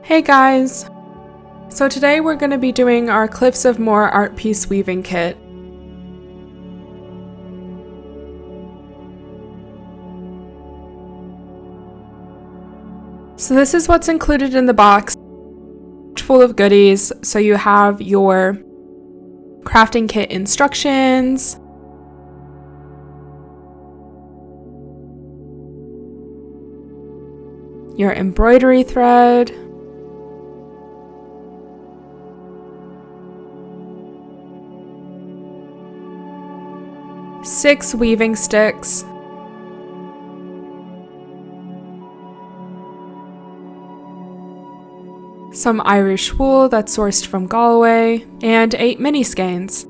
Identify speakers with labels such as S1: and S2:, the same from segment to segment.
S1: Hey guys! So today we're going to be doing our Cliffs of Moher art piece weaving kit. So this is what's included in the box, full of goodies. So you have your crafting kit instructions, your embroidery thread, six weaving sticks, some Irish wool that's sourced from Galway, and 8 mini skeins.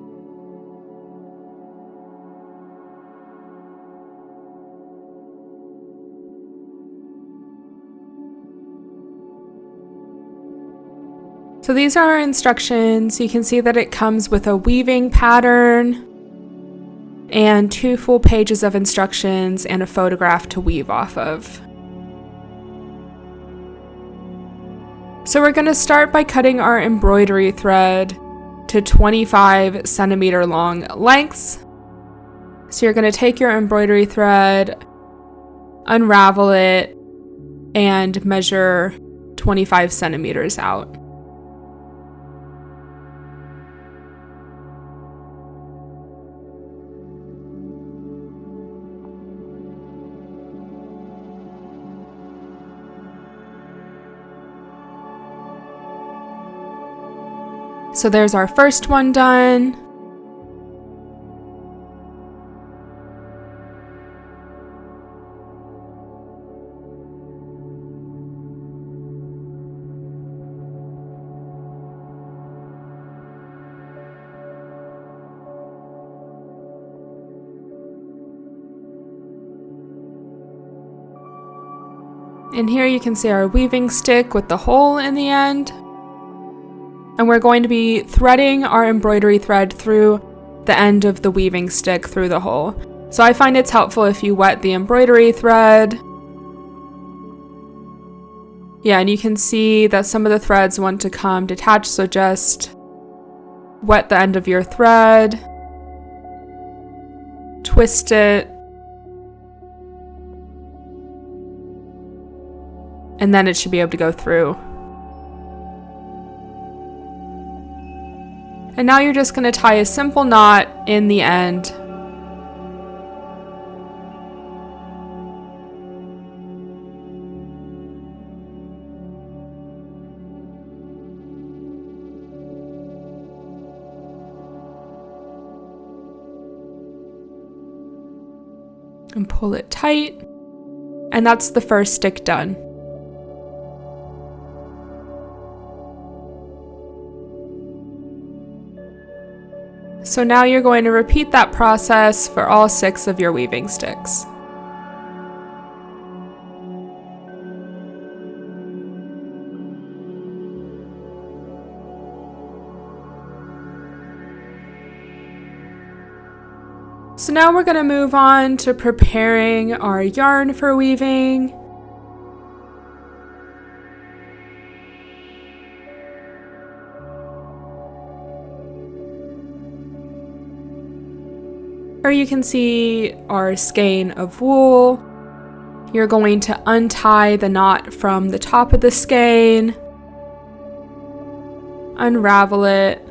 S1: So these are our instructions. You can see that it comes with a weaving pattern and 2 full pages of instructions and a photograph to weave off of. So we're going to start by cutting our embroidery thread to 25 centimeter long lengths. So you're going to take your embroidery thread, unravel it, and measure 25 centimeters out. So there's our first one done. And here you can see our weaving stick with the hole in the end. And we're going to be threading our embroidery thread through the end of the weaving stick through the hole. So I find it's helpful if you wet the embroidery thread. Yeah, and you can see that some of the threads want to come detached, so just wet the end of your thread, twist it, and then it should be able to go through. And now you're just going to tie a simple knot in the end. And pull it tight. And that's the first stick done. So now you're going to repeat that process for all 6 of your weaving sticks. So now we're going to move on to preparing our yarn for weaving. Here you can see our skein of wool. You're going to untie the knot from the top of the skein, unravel it,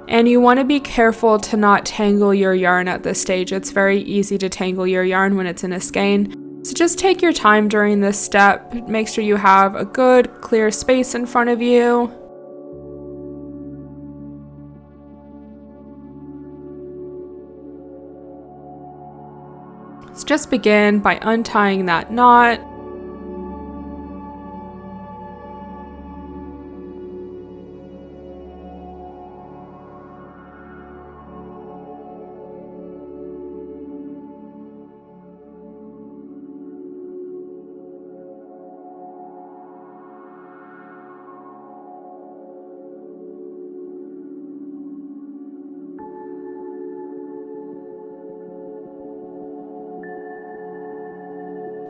S1: and you want to be careful to not tangle your yarn at this stage. It's very easy to tangle your yarn when it's in a skein. So just take your time during this step. Make sure you have a good, clear space in front of you. So just begin by untying that knot.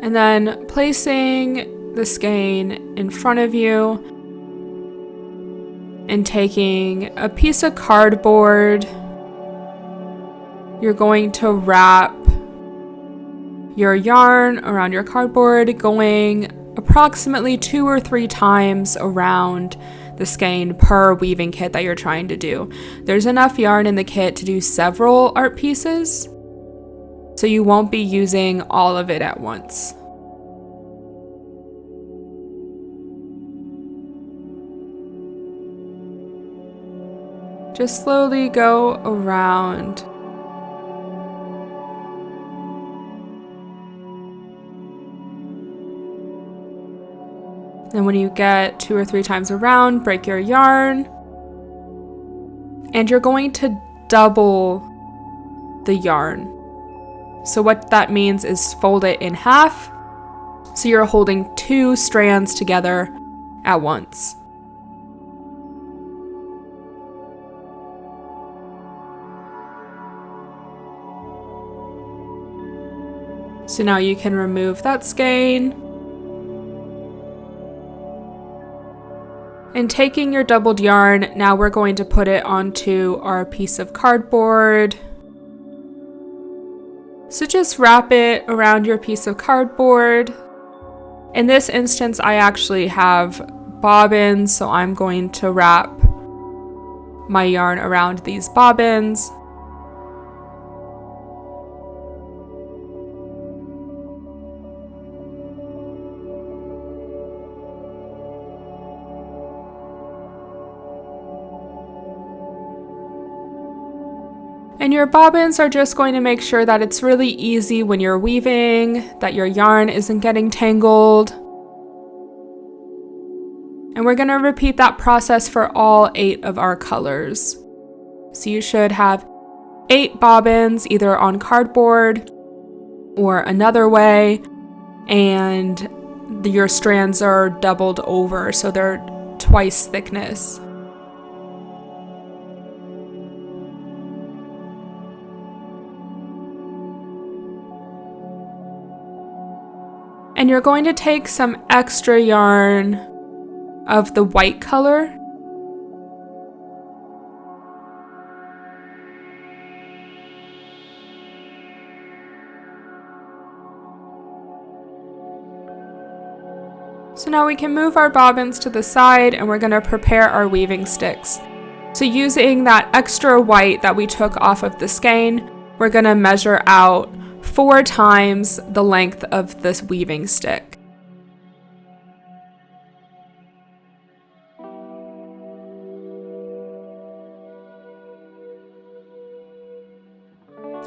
S1: And then placing the skein in front of you and taking a piece of cardboard, you're going to wrap your yarn around your cardboard, going approximately 2 or 3 times around the skein per weaving kit that you're trying to do. There's enough yarn in the kit to do several art pieces, so you won't be using all of it at once. Just slowly go around. And when you get 2 or 3 times around, break your yarn. And you're going to double the yarn. So what that means is fold it in half. So you're holding 2 strands together at once. So now you can remove that skein. And taking your doubled yarn, now we're going to put it onto our piece of cardboard. So just wrap it around your piece of cardboard. In this instance, I actually have bobbins, so I'm going to wrap my yarn around these bobbins. And your bobbins are just going to make sure that it's really easy when you're weaving, that your yarn isn't getting tangled. And we're going to repeat that process for all 8 of our colors. So you should have 8 bobbins either on cardboard or another way, and your strands are doubled over, so they're twice thickness. And you're going to take some extra yarn of the white color. So now we can move our bobbins to the side and we're going to prepare our weaving sticks. So using that extra white that we took off of the skein, we're going to measure out 4 times the length of this weaving stick.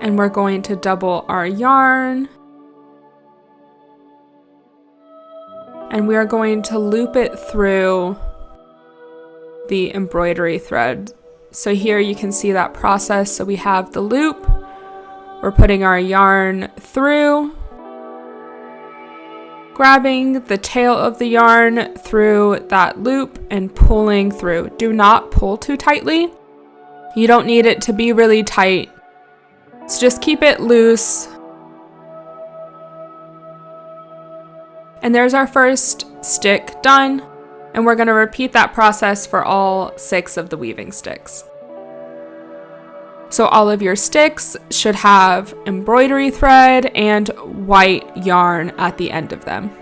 S1: And we're going to double our yarn. And we are going to loop it through the embroidery thread. So here you can see that process. So we have the loop. We're putting our yarn through, grabbing the tail of the yarn through that loop and pulling through. Do not pull too tightly. You don't need it to be really tight. So just keep it loose. And there's our first stick done. And we're going to repeat that process for all 6 of the weaving sticks. So all of your sticks should have embroidery thread and white yarn at the end of them.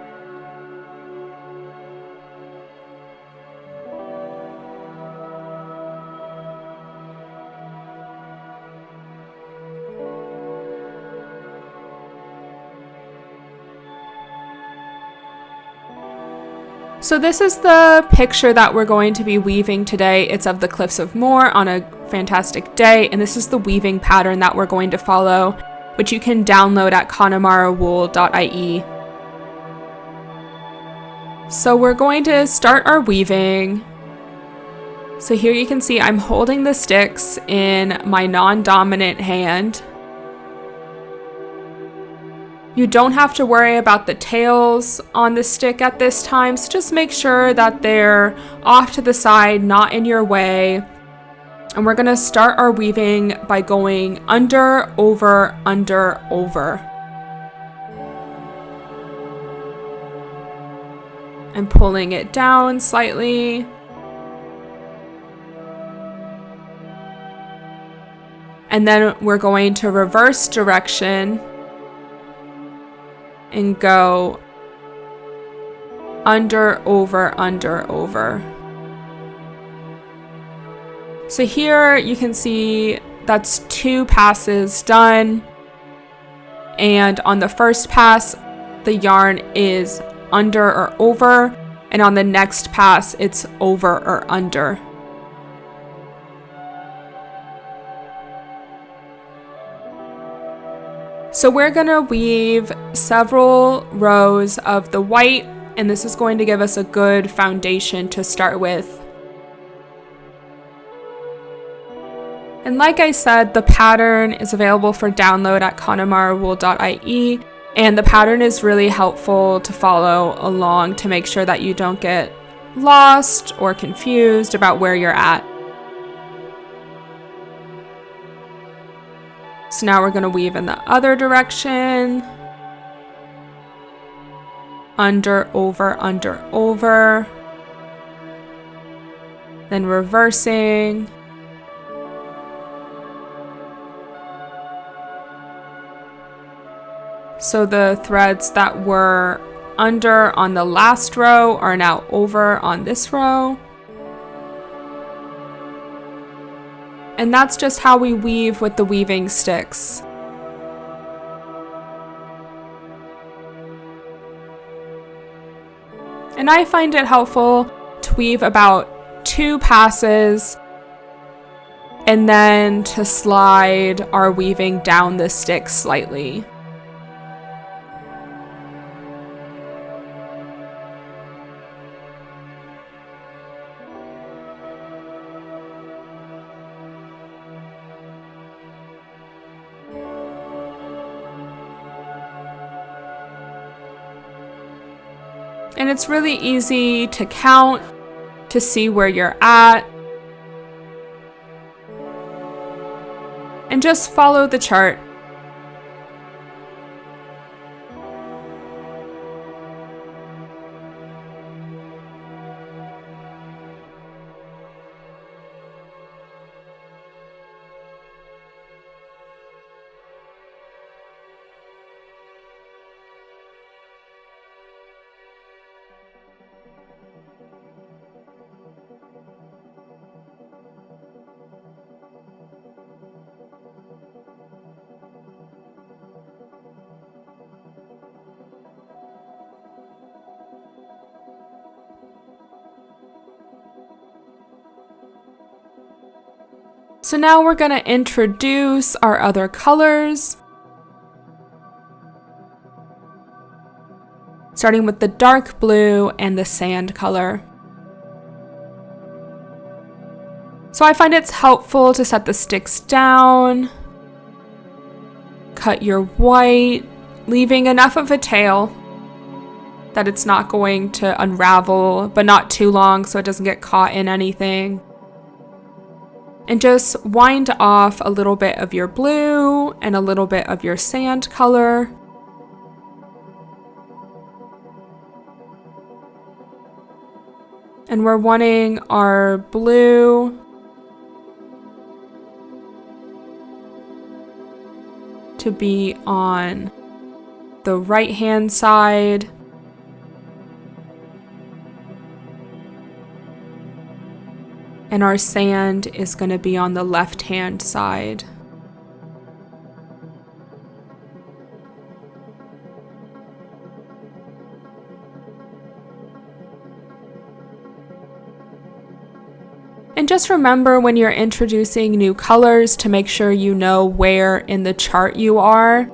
S1: So this is the picture that we're going to be weaving today. It's of the Cliffs of Moher on a fantastic day, and this is the weaving pattern that we're going to follow, which you can download at connemarawool.ie. So we're going to start our weaving. So here you can see I'm holding the sticks in my non-dominant hand. You don't have to worry about the tails on the stick at this time, so just make sure that they're off to the side, not in your way. And we're going to start our weaving by going under, over, under, over. and pulling it down slightly. And then we're going to reverse direction and go under, over, under, over. So here you can see that's 2 passes done. And on the first pass, the yarn is under or over, and on the next pass, it's over or under. So we're gonna weave several rows of the white, and this is going to give us a good foundation to start with. And like I said, the pattern is available for download at connemarawool.ie, and the pattern is really helpful to follow along to make sure that you don't get lost or confused about where you're at. So now we're going to weave in the other direction. Under, over. Then reversing. So the threads that were under on the last row are now over on this row. And that's just how we weave with the weaving sticks. And I find it helpful to weave about 2 passes and then to slide our weaving down the stick slightly. And it's really easy to count, to see where you're at, and just follow the chart. So now we're going to introduce our other colors, starting with the dark blue and the sand color. So I find it's helpful to set the sticks down, cut your white, leaving enough of a tail that it's not going to unravel, but not too long so it doesn't get caught in anything. And just wind off a little bit of your blue and a little bit of your sand color. And we're wanting our blue to be on the right-hand side. And our sand is going to be on the left-hand side. And just remember when you're introducing new colors to make sure you know where in the chart you are.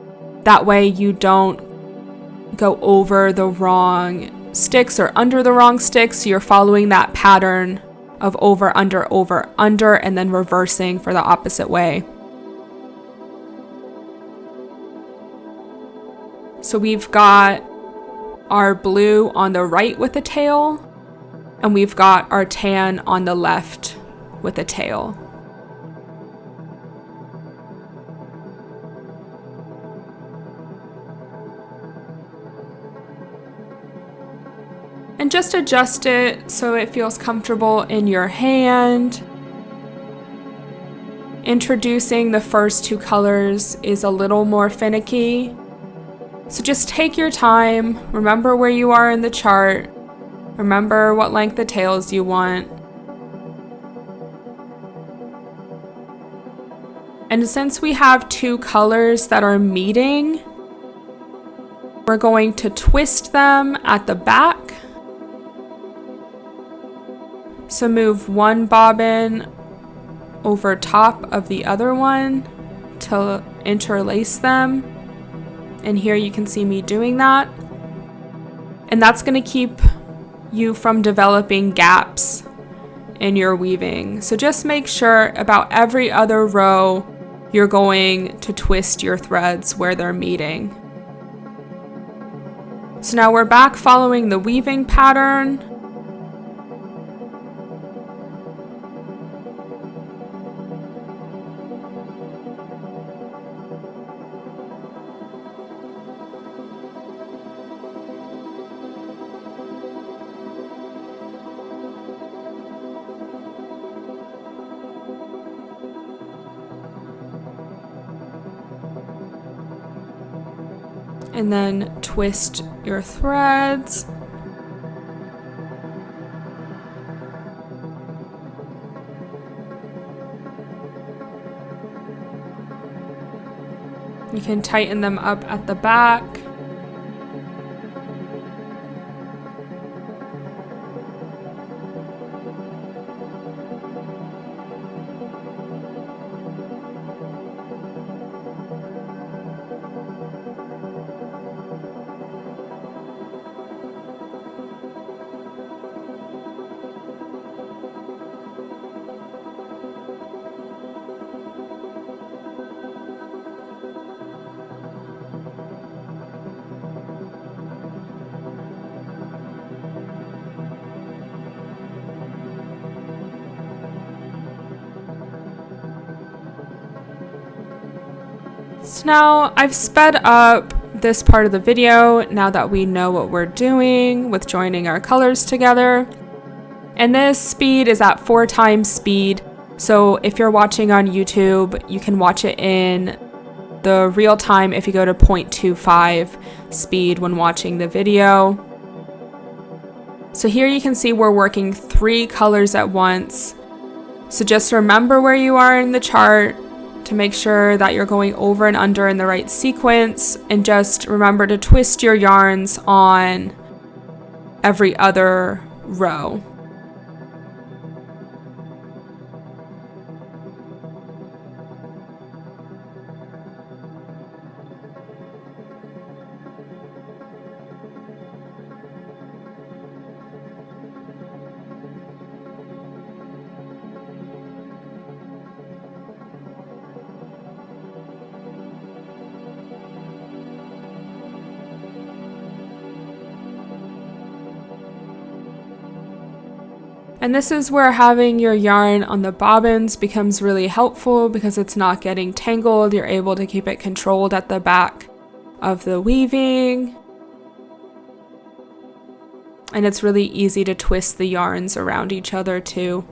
S1: That way you don't go over the wrong sticks or under the wrong sticks. You're following that pattern of over, under, and then reversing for the opposite way. So we've got our blue on the right with a tail, and we've got our tan on the left with a tail. And just adjust it so it feels comfortable in your hand. Introducing the first two colors is a little more finicky. So just take your time, remember where you are in the chart, remember what length of tails you want. And since we have two colors that are meeting, we're going to twist them at the back. So move one bobbin over top of the other one to interlace them. And here you can see me doing that. And that's going to keep you from developing gaps in your weaving. So just make sure about every other row you're going to twist your threads where they're meeting. So now we're back following the weaving pattern. And then twist your threads. You can tighten them up at the back. So now I've sped up this part of the video now that we know what we're doing with joining our colors together. And this speed is at 4 times speed. So if you're watching on YouTube, you can watch it in the real time if you go to 0.25 speed when watching the video. So here you can see we're working 3 colors at once. So just remember where you are in the chart to make sure that you're going over and under in the right sequence, and just remember to twist your yarns on every other row. And this is where having your yarn on the bobbins becomes really helpful because it's not getting tangled. You're able to keep it controlled at the back of the weaving. And it's really easy to twist the yarns around each other too.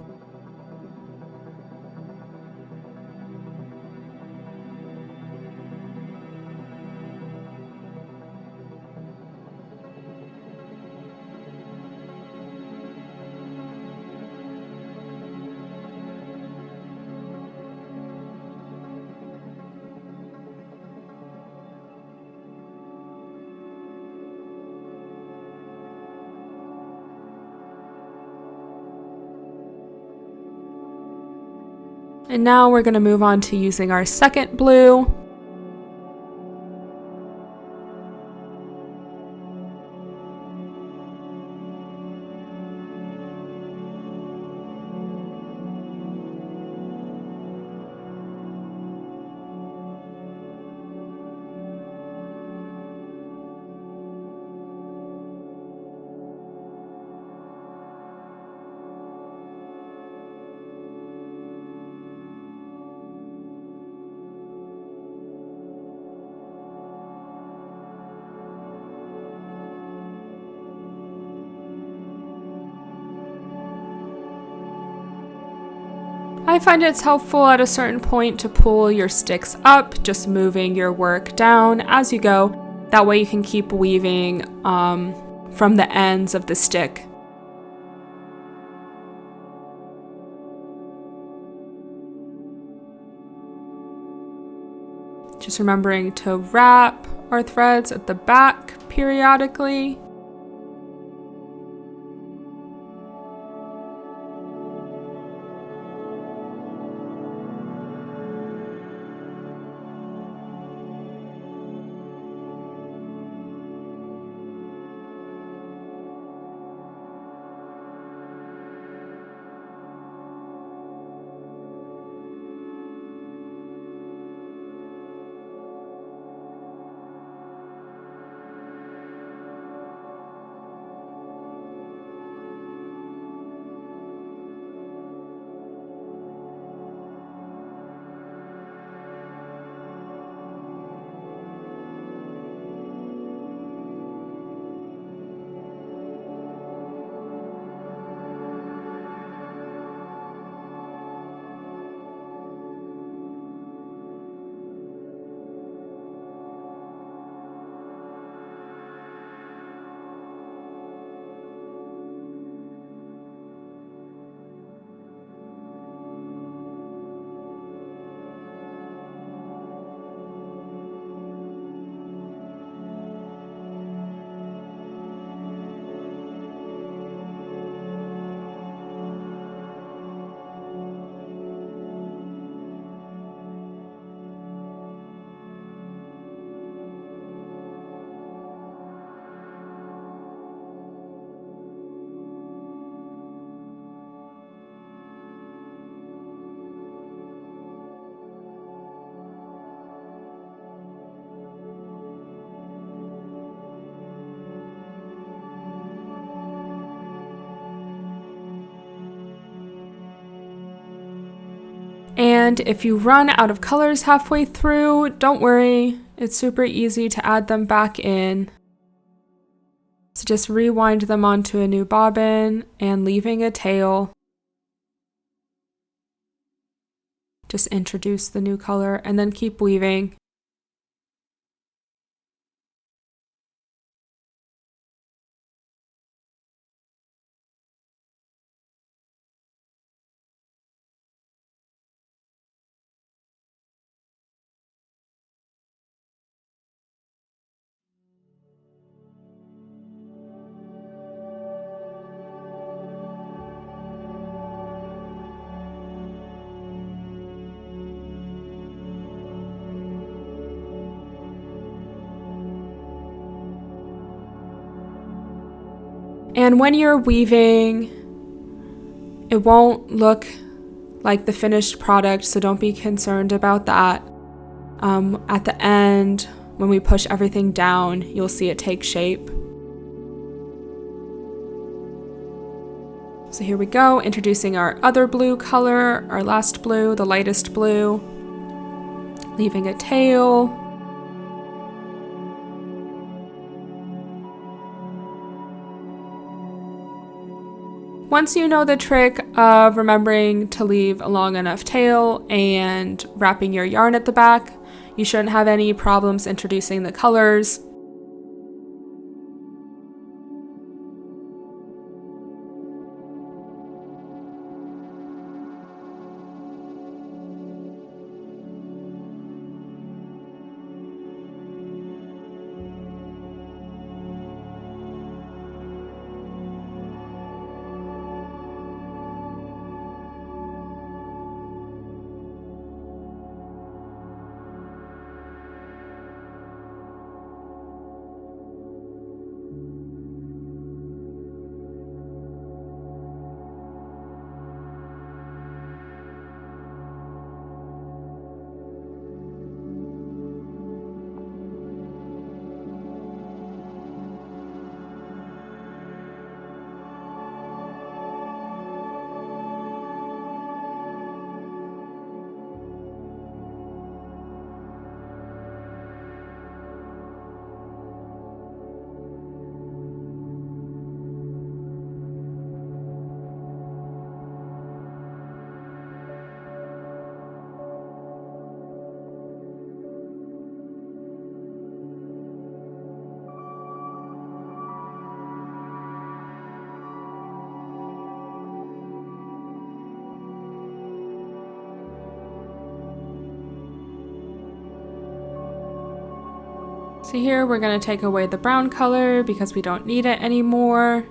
S1: And now we're going to move on to using our second blue. I find it's helpful at a certain point to pull your sticks up, just moving your work down as you go. That way you can keep weaving from the ends of the stick. Just remembering to wrap our threads at the back periodically. And if you run out of colors halfway through, don't worry, it's super easy to add them back in. So just rewind them onto a new bobbin and leaving a tail. Just introduce the new color and then keep weaving. And when you're weaving, it won't look like the finished product, so don't be concerned about that. At the end, when we push everything down, you'll see it take shape. So here we go, introducing our other blue color, our last blue, the lightest blue, leaving a tail. Once you know the trick of remembering to leave a long enough tail and wrapping your yarn at the back, you shouldn't have any problems introducing the colors. So here we're going to take away the brown color because we don't need it anymore.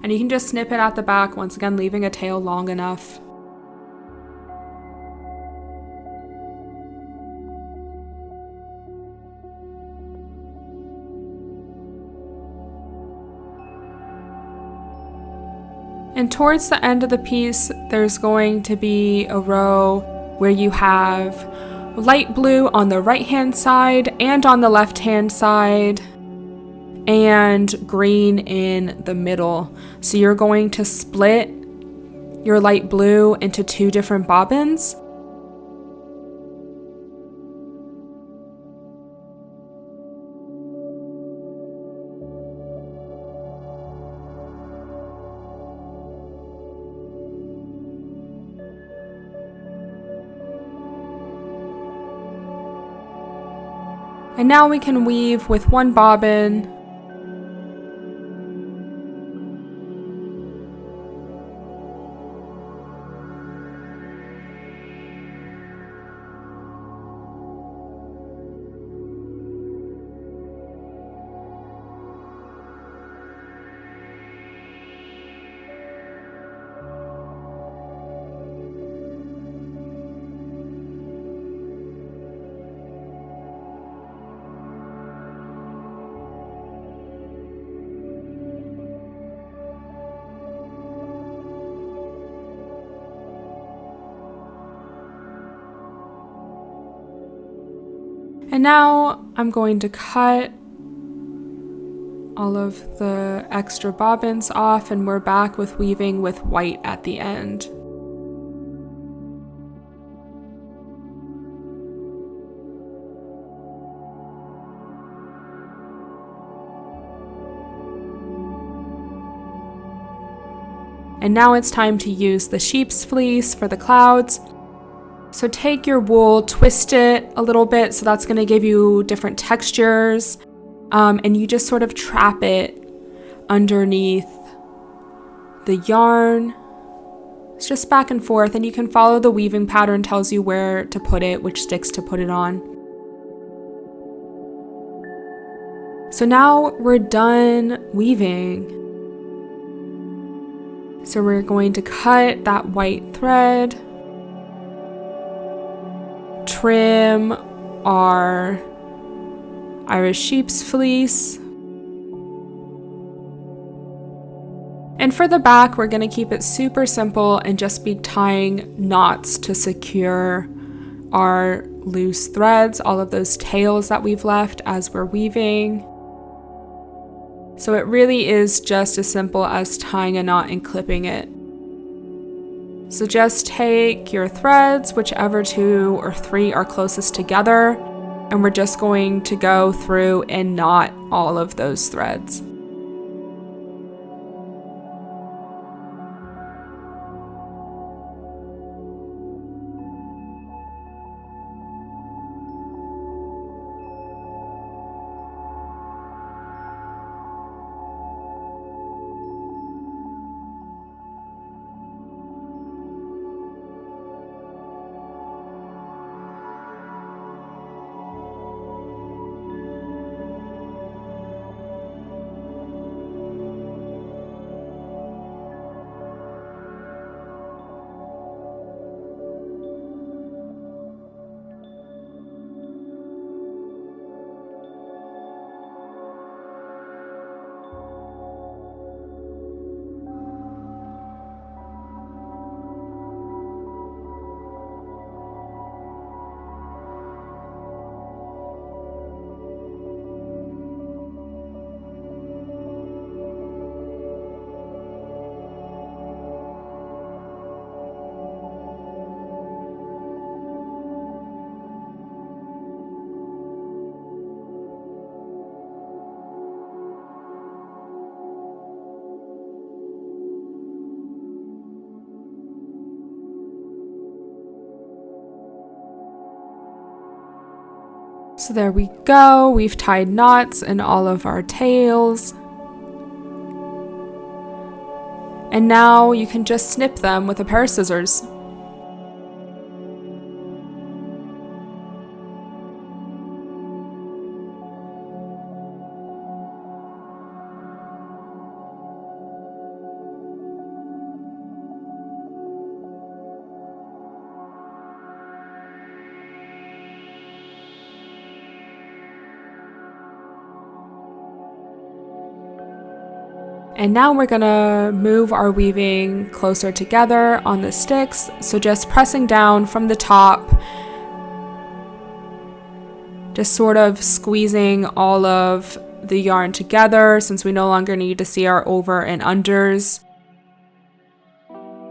S1: And you can just snip it at the back, once again leaving a tail long enough. And towards the end of the piece, there's going to be a row where you have light blue on the right-hand side and on the left-hand side, and green in the middle. So you're going to split your light blue into 2 different bobbins. And now we can weave with 1 bobbin. And now I'm going to cut all of the extra bobbins off, and we're back with weaving with white at the end. And now it's time to use the sheep's fleece for the clouds. So take your wool, twist it a little bit, so that's going to give you different textures, and you just sort of trap it underneath the yarn. It's just back and forth, and you can follow the weaving pattern, tells you where to put it, which sticks to put it on. So now we're done weaving. So we're going to cut that white thread, trim our Irish sheep's fleece, and for the back we're going to keep it super simple and just be tying knots to secure our loose threads, all of those tails that we've left as we're weaving. So it really is just as simple as tying a knot and clipping it. So just take your threads, whichever 2 or 3 are closest together, and we're just going to go through and knot all of those threads. So there we go, we've tied knots in all of our tails. And now you can just snip them with a pair of scissors. And now we're gonna move our weaving closer together on the sticks. So just pressing down from the top, just sort of squeezing all of the yarn together since we no longer need to see our over and unders.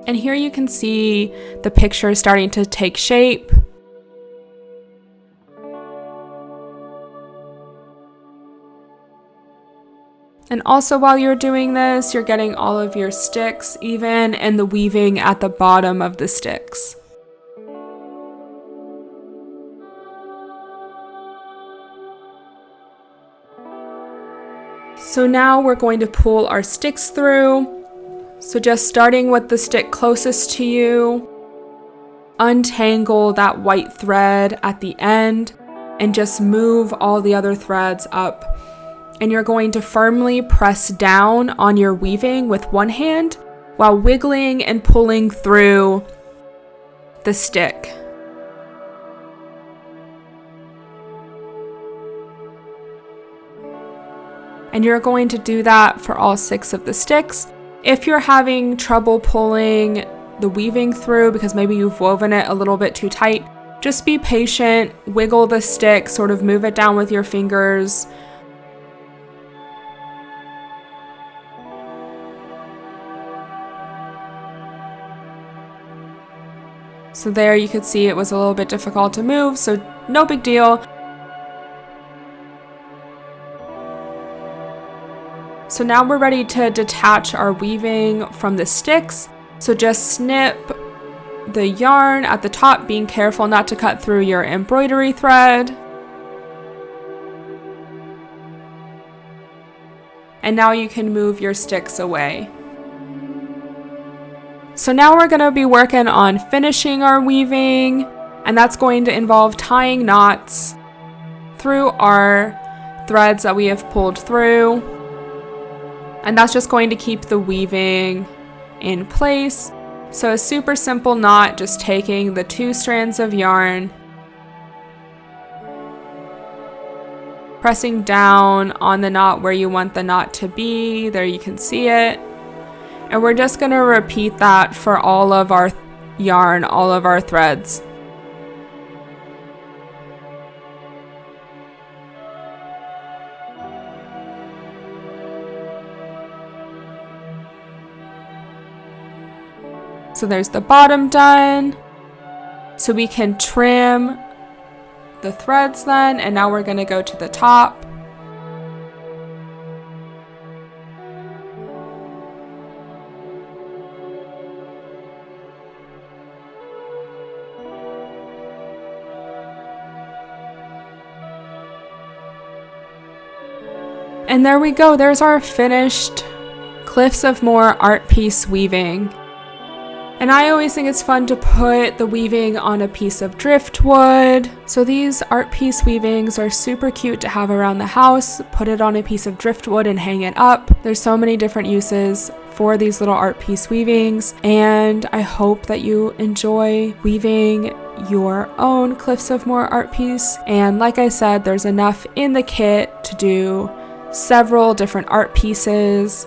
S1: And here you can see the picture starting to take shape. And also while you're doing this, you're getting all of your sticks even and the weaving at the bottom of the sticks. So now we're going to pull our sticks through. So just starting with the stick closest to you, untangle that white thread at the end and just move all the other threads up. And you're going to firmly press down on your weaving with one hand while wiggling and pulling through the stick. And you're going to do that for all 6 of the sticks. If you're having trouble pulling the weaving through because maybe you've woven it a little bit too tight, just be patient, wiggle the stick, sort of move it down with your fingers. So there you could see it was a little bit difficult to move, so no big deal. So now we're ready to detach our weaving from the sticks. So just snip the yarn at the top, being careful not to cut through your embroidery thread. And now you can move your sticks away. So now we're going to be working on finishing our weaving, and that's going to involve tying knots through our threads that we have pulled through. And that's just going to keep the weaving in place. So a super simple knot, just taking the 2 strands of yarn, pressing down on the knot where you want the knot to be. There you can see it. And we're just going to repeat that for all of our yarn, all of our threads. So there's the bottom done. So we can trim the threads then, and now we're going to go to the top. And there we go, there's our finished Cliffs of Moher art piece weaving. And I always think it's fun to put the weaving on a piece of driftwood. So these art piece weavings are super cute to have around the house. Put it on a piece of driftwood and hang it up. There's so many different uses for these little art piece weavings, and I hope that you enjoy weaving your own Cliffs of Moher art piece. And like I said, there's enough in the kit to do several different art pieces.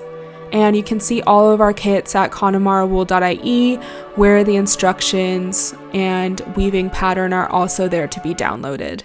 S1: And you can see all of our kits at connemarawool.ie, where the instructions and weaving pattern are also there to be downloaded.